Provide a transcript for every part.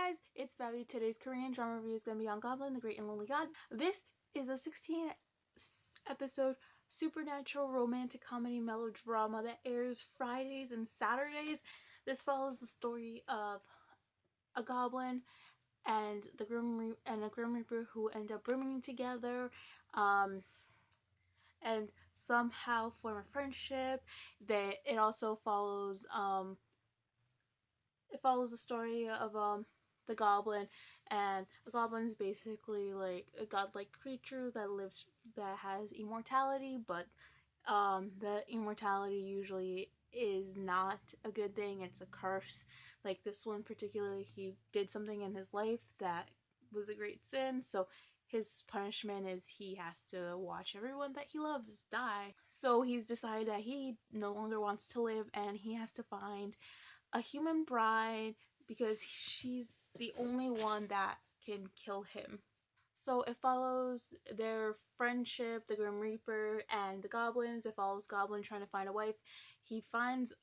Hey guys, it's Fabi. Today's Korean drama review is going to be on Goblin, the Great and Lonely God. This is a 16 episode supernatural romantic comedy melodrama that airs Fridays and Saturdays. This follows the story of a goblin and a Grim Reaper who end up rooming together, and somehow form a friendship. It also follows the story of the goblin, and a goblin is basically like a godlike creature that has immortality, but the immortality usually is not a good thing. It's a curse. Like this one particularly, he did something in his life that was a great sin, so his punishment is he has to watch everyone that he loves die. So he's decided that he no longer wants to live, and he has to find a human bride because she's the only one that can kill him. So it follows their friendship, the Grim Reaper and the goblins. It follows Goblin trying to find a wife. He finds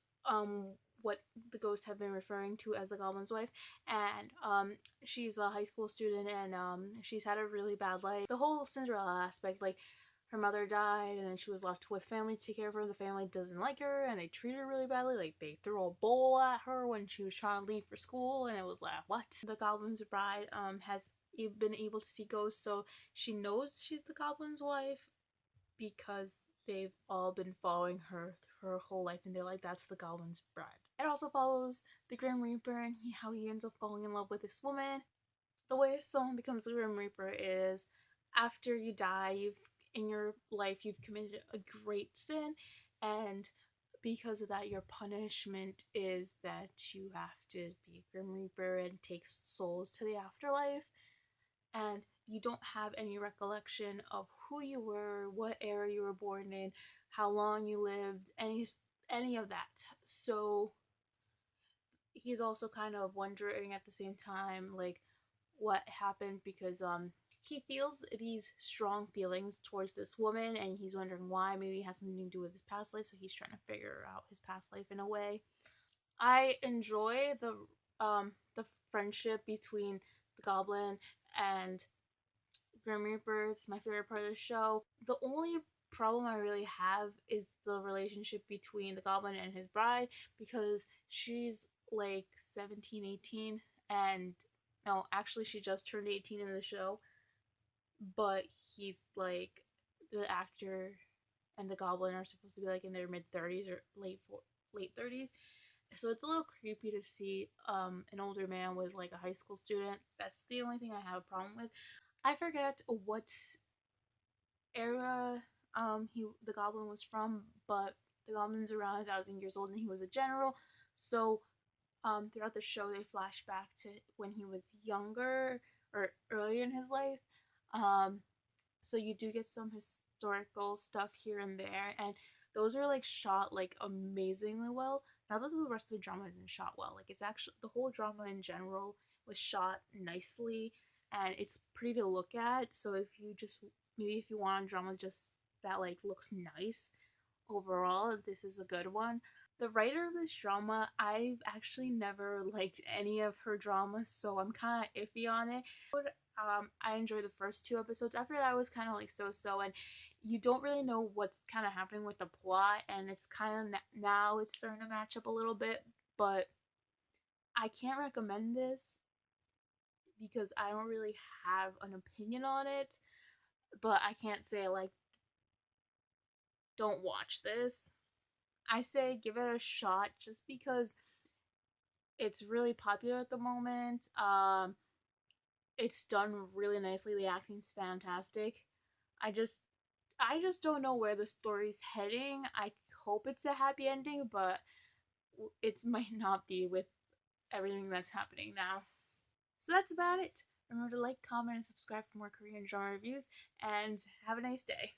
what the ghosts have been referring to as the Goblin's wife, and she's a high school student, and she's had a really bad life. The whole Cinderella aspect, like her mother died and then she was left with family to take care of her. The family doesn't like her and they treat her really badly. Like they threw a bowl at her when she was trying to leave for school, and it was like, what? The Goblin's bride has been able to see ghosts, so she knows she's the Goblin's wife because they've all been following her whole life, and they're like, that's the Goblin's bride. It also follows the Grim Reaper and how he ends up falling in love with this woman. The way someone becomes a Grim Reaper is after you die, in your life you've committed a great sin, and because of that your punishment is that you have to be a Grim Reaper and take souls to the afterlife, and you don't have any recollection of who you were, what era you were born in, how long you lived, any of that. So he's also kind of wondering at the same time like what happened, because he feels these strong feelings towards this woman and he's wondering why. Maybe it has something to do with his past life, so he's trying to figure out his past life in a way. I enjoy the friendship between the goblin and Grim Reaper. It's my favorite part of the show. The only problem I really have is the relationship between the goblin and his bride, because she's like 17, 18, and no, actually she just turned 18 in the show, but he's like, the actor and the goblin are supposed to be like in their mid 30s or late 30s. So it's a little creepy to see an older man with like a high school student. That's the only thing I have a problem with. I forget what era the goblin was from, but the goblin's around 1,000 years old and he was a general. So throughout the show they flash back to when he was younger or earlier in his life. Um, so you do get some historical stuff here and there, and those are like shot like amazingly well. Not that the rest of the drama isn't shot well, like it's actually, the whole drama in general was shot nicely and it's pretty to look at. So if you just, maybe if you want a drama just that like looks nice overall, this is a good one. The writer of this drama, I've actually never liked any of her dramas, so I'm kind of iffy on it. I enjoyed the first two episodes. After that, I was kind of like so, and you don't really know what's kind of happening with the plot, and it's kind of now it's starting to match up a little bit, but I can't recommend this because I don't really have an opinion on it. But I can't say like don't watch this. I say give it a shot just because it's really popular at the moment. It's done really nicely. The acting's fantastic. I just I just don't know where the story's heading. I hope it's a happy ending, but it might not be with everything that's happening now. So that's about it. Remember to like, comment, and subscribe for more Korean drama reviews, and have a nice day.